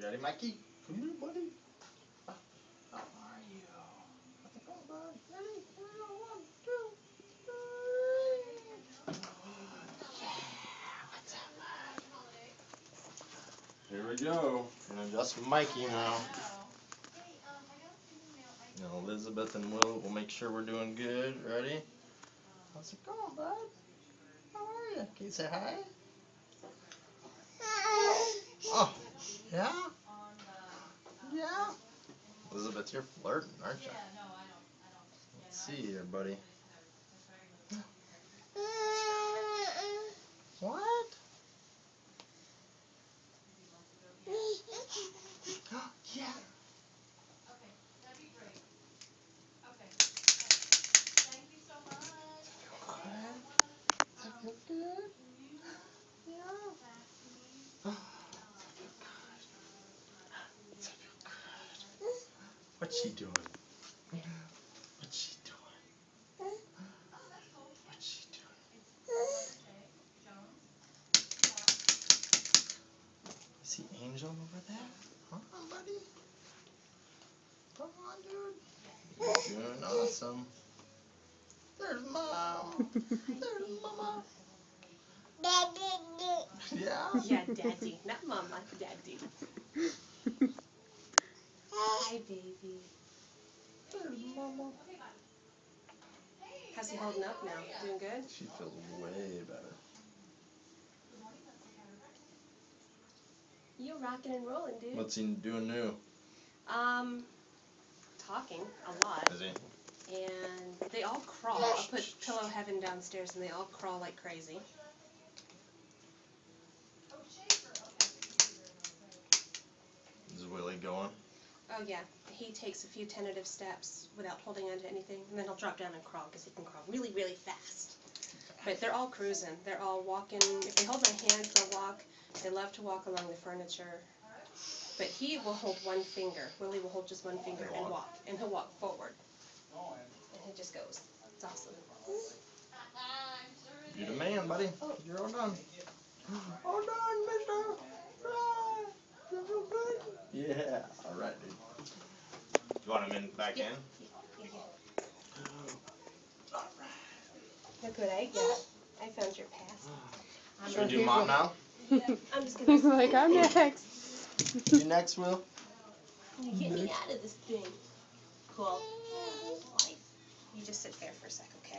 You ready, Mikey? Come here, buddy. How are you? How's it going, bud? Ready? Here we go. 1, 2, 3. Yeah. What's up, bud? Here we go. Gonna adjust Mikey now. Now Elizabeth and Will will make sure we're doing good. Ready? How's it going, bud? How are you? Can you say hi? Oh, yeah? Yeah? Elizabeth, you're flirting, aren't you? Let's see here, buddy. What? Yeah. Okay, that'd be great. Okay. Thank you so much. Does that feel good? Yeah. Does that feel good? What's she doing? What's she doing? What's she doing? See Angel over there? Huh, buddy? Come on, dude. You're doing awesome. There's Mom. There's Mama. Yeah? Yeah, Daddy. Not Mama, Daddy. Hi, baby. There's Mama. How's he holding up now? Doing good? She feels way better. You're rocking and rolling, dude. What's he doing new? Talking a lot. Is he? And they all crawl. I'll put Pillow Heaven downstairs and they all crawl like crazy. Is Willie going? Oh yeah, he takes a few tentative steps without holding onto anything, and then he'll drop down and crawl because he can crawl really, really fast. But they're all cruising. They're all walking. If they hold my hand, they'll walk. They love to walk along the furniture. But he will hold one finger. Willie will hold just one finger and walk. And he'll walk forward. And he just goes. It's awesome. You're the man, buddy. You're all done. All done, mister. Right. You feel good? Yeah. All right, dude. You want him back in? Yeah. All right. Look what I got. I found your pass. Should we do Mom now? I'm just gonna. He's like, I'm next. You next, Will? Get me out of this thing. Cool. You just sit there for a second, okay?